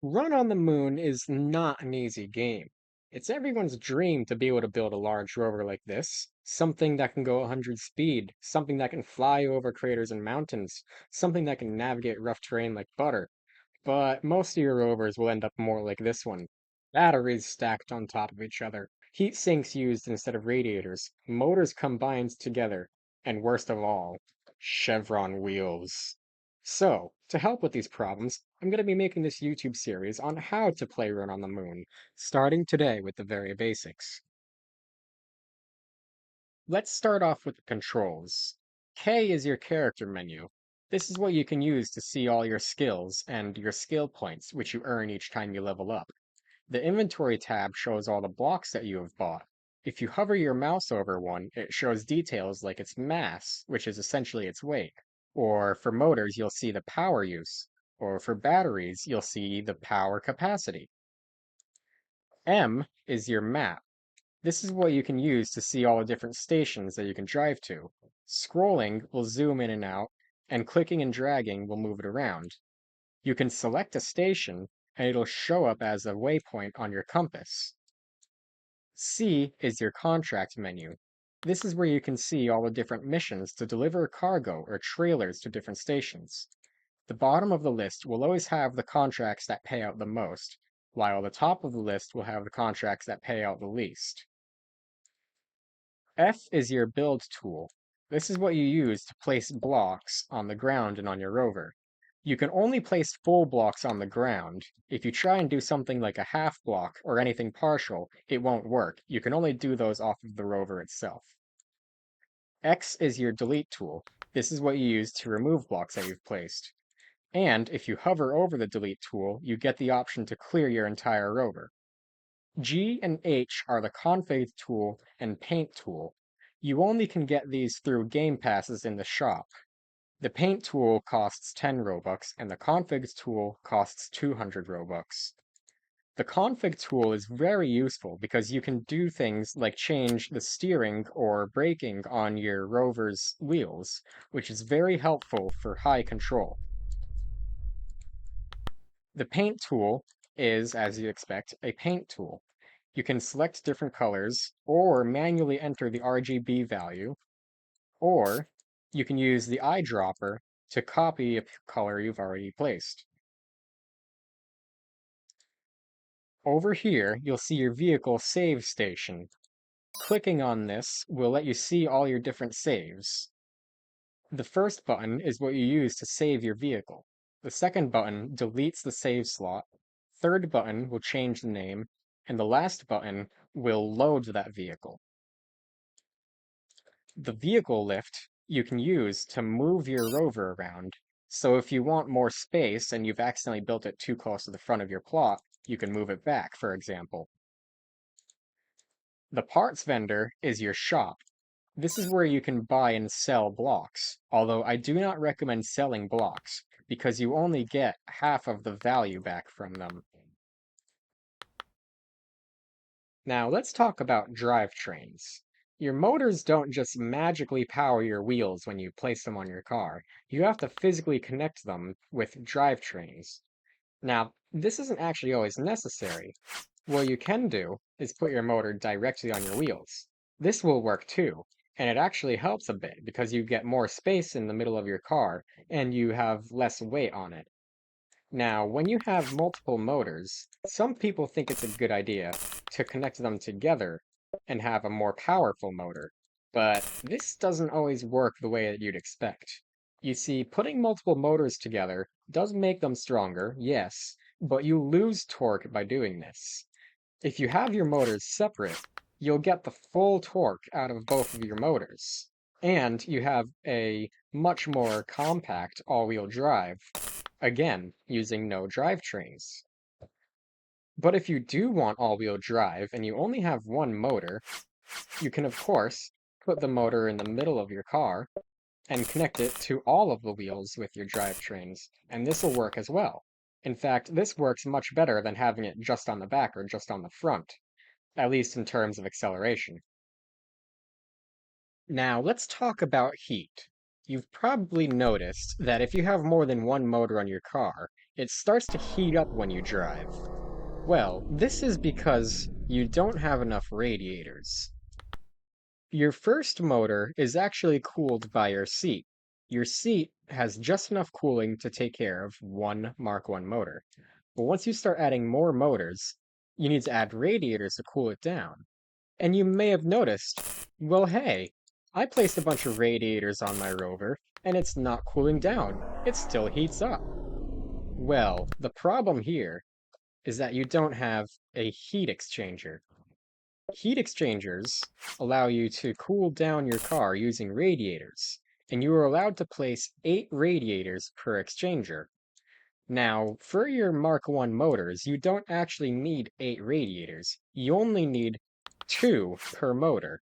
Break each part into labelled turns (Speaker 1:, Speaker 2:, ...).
Speaker 1: Run on the Moon is not an easy game. It's everyone's dream to be able to build a large rover like this, something that can go 100 speed, something that can fly over craters and mountains, something that can navigate rough terrain like butter. But most of your rovers will end up more like this one. Batteries stacked on top of each other, heat sinks used instead of radiators, motors combined together, and worst of all, chevron wheels. So, to help with these problems, I'm going to be making this YouTube series on how to play Run on the Moon, starting today with the very basics. Let's start off with the controls. K is your character menu. This is what you can use to see all your skills and your skill points, which you earn each time you level up. The inventory tab shows all the blocks that you have bought. If you hover your mouse over one, it shows details like its mass, which is essentially its weight. Or for motors, you'll see the power use. Or for batteries, you'll see the power capacity. M is your map. This is what you can use to see all the different stations that you can drive to. Scrolling will zoom in and out, and clicking and dragging will move it around. You can select a station, and it'll show up as a waypoint on your compass. C is your contract menu. This is where you can see all the different missions to deliver cargo or trailers to different stations. The bottom of the list will always have the contracts that pay out the most, while the top of the list will have the contracts that pay out the least. F is your build tool. This is what you use to place blocks on the ground and on your rover. You can only place full blocks on the ground. If you try and do something like a half block or anything partial, it won't work. You can only do those off of the rover itself. X is your delete tool. This is what you use to remove blocks that you've placed. And if you hover over the delete tool, you get the option to clear your entire rover. G and H are the config tool and paint tool. You only can get these through game passes in the shop. The paint tool costs 10 Robux and the config tool costs 200 Robux. The config tool is very useful because you can do things like change the steering or braking on your rover's wheels, which is very helpful for high control. The paint tool is, as you expect, a paint tool. You can select different colors, or manually enter the RGB value, or you can use the eyedropper to copy a color you've already placed. Over here, you'll see your vehicle save station. Clicking on this will let you see all your different saves. The first button is what you use to save your vehicle. The second button deletes the save slot. Third button will change the name, and the last button will load that vehicle. The vehicle lift you can use to move your rover around. So if you want more space and you've accidentally built it too close to the front of your plot, you can move it back, for example. The parts vendor is your shop. This is where you can buy and sell blocks, although I do not recommend selling blocks, because you only get half of the value back from them. Now let's talk about drivetrains. Your motors don't just magically power your wheels when you place them on your car. You have to physically connect them with drivetrains. Now, this isn't actually always necessary. What you can do is put your motor directly on your wheels. This will work too, and it actually helps a bit because you get more space in the middle of your car and you have less weight on it. Now, when you have multiple motors, some people think it's a good idea to connect them together and have a more powerful motor, but this doesn't always work the way that you'd expect. You see, putting multiple motors together does make them stronger, yes, but you lose torque by doing this. If you have your motors separate, you'll get the full torque out of both of your motors, and you have a much more compact all-wheel drive, again, using no drivetrains. But if you do want all-wheel drive and you only have one motor, you can of course put the motor in the middle of your car and connect it to all of the wheels with your drivetrains, and this will work as well. In fact, this works much better than having it just on the back or just on the front, at least in terms of acceleration. Now, let's talk about heat. You've probably noticed that if you have more than one motor on your car, it starts to heat up when you drive. Well, this is because you don't have enough radiators. Your first motor is actually cooled by your seat. Your seat has just enough cooling to take care of one Mark 1 motor. But once you start adding more motors, you need to add radiators to cool it down. And you may have noticed, well, hey, I placed a bunch of radiators on my rover, and it's not cooling down. It still heats up. Well, the problem here is that you don't have a heat exchanger. Heat exchangers allow you to cool down your car using radiators, and you are allowed to place 8 radiators per exchanger. Now, for your Mark 1 motors, you don't actually need 8 radiators. You only need 2 per motor.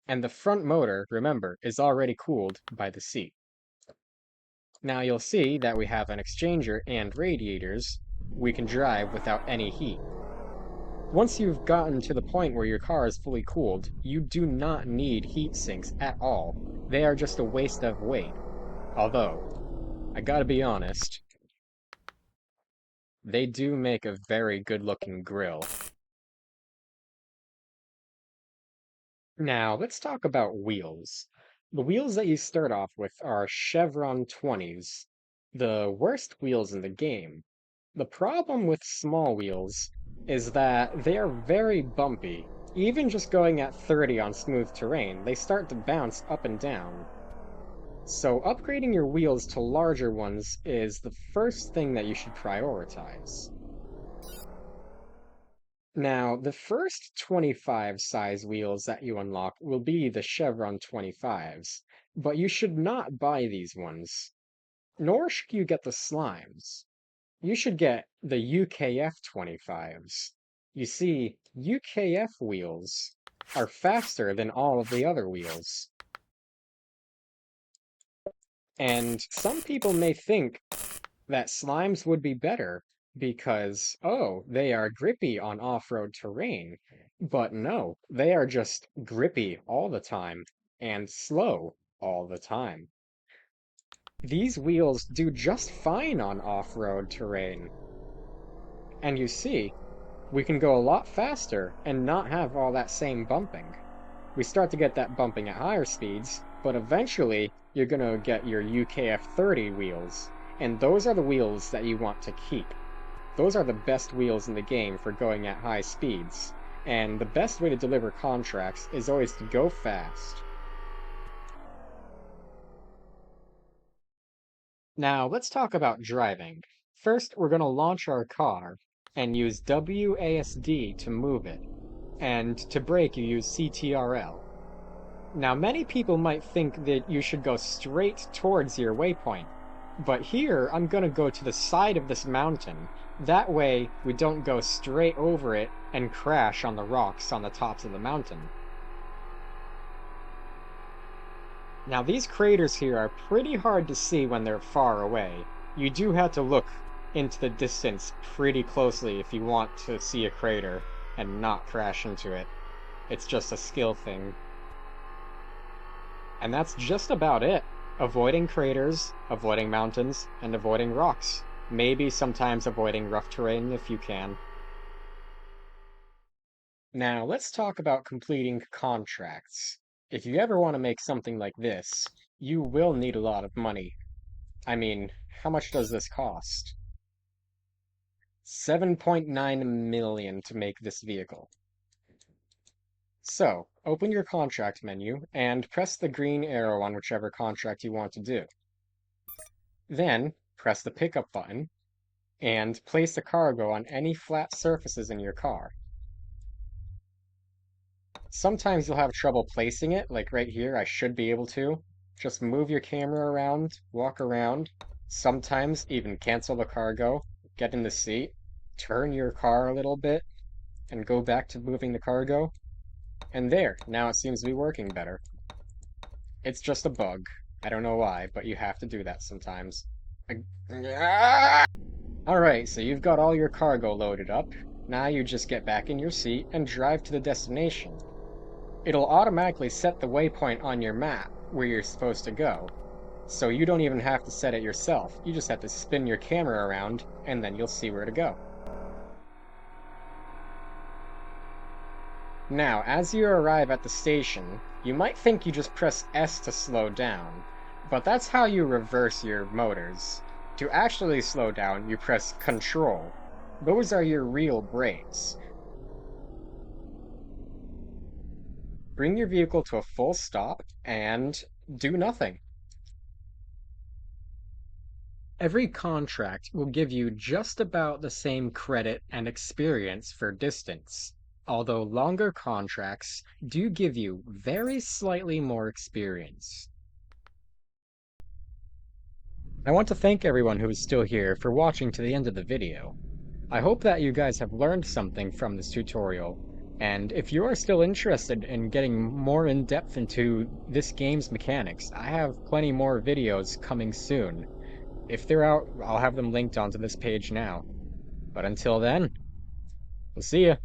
Speaker 1: And the front motor, remember, is already cooled by the seat. Now you'll see that we have an exchanger and radiators. We can drive without any heat. Once you've gotten to the point where your car is fully cooled, you do not need heat sinks at all. They are just a waste of weight. Although, I gotta be honest, they do make a very good-looking grill. Now, let's talk about wheels. The wheels that you start off with are Chevron 20s, the worst wheels in the game. The problem with small wheels is that they are very bumpy. Even just going at 30 on smooth terrain, they start to bounce up and down. So upgrading your wheels to larger ones is the first thing that you should prioritize. Now, the first 25 size wheels that you unlock will be the Chevron 25s, but you should not buy these ones. Nor should you get the slimes. You should get the UKF 25s. You see, UKF wheels are faster than all of the other wheels. And some people may think that slimes would be better because, oh, they are grippy on off-road terrain. But no, they are just grippy all the time and slow all the time. These wheels do just fine on off-road terrain. And you see, we can go a lot faster and not have all that same bumping. We start to get that bumping at higher speeds, but eventually you're going to get your UKF 30 wheels, and those are the wheels that you want to keep. Those are the best wheels in the game for going at high speeds, and the best way to deliver contracts is always to go fast. Now, let's talk about driving. First, we're going to launch our car and use WASD to move it, and to brake you use CTRL. Now, many people might think that you should go straight towards your waypoint, but here I'm going to go to the side of this mountain. That way, we don't go straight over it and crash on the rocks on the tops of the mountain. Now, these craters here are pretty hard to see when they're far away. You do have to look into the distance pretty closely if you want to see a crater and not crash into it. It's just a skill thing. And that's just about it. Avoiding craters, avoiding mountains, and avoiding rocks. Maybe sometimes avoiding rough terrain if you can. Now, let's talk about completing contracts. If you ever want to make something like this, you will need a lot of money. I mean, how much does this cost? 7.9 million to make this vehicle. So, open your contract menu and press the green arrow on whichever contract you want to do. Then, press the pickup button and place the cargo on any flat surfaces in your car. Sometimes you'll have trouble placing it, like right here, I should be able to. Just move your camera around, walk around, sometimes even cancel the cargo, get in the seat, turn your car a little bit, and go back to moving the cargo. And there, now it seems to be working better. It's just a bug. I don't know why, but you have to do that sometimes. Alright, so you've got all your cargo loaded up. Now you just get back in your seat and drive to the destination. It'll automatically set the waypoint on your map where you're supposed to go. So you don't even have to set it yourself. You just have to spin your camera around, and then you'll see where to go. Now, as you arrive at the station, you might think you just press S to slow down, but that's how you reverse your motors. To actually slow down, you press Control. Those are your real brakes. Bring your vehicle to a full stop and do nothing. Every contract will give you just about the same credit and experience for distance, although longer contracts do give you very slightly more experience. I want to thank everyone who is still here for watching to the end of the video. I hope that you guys have learned something from this tutorial, and if you are still interested in getting more in depth into this game's mechanics, I have plenty more videos coming soon. If they're out, I'll have them linked onto this page now. But until then, we'll see ya.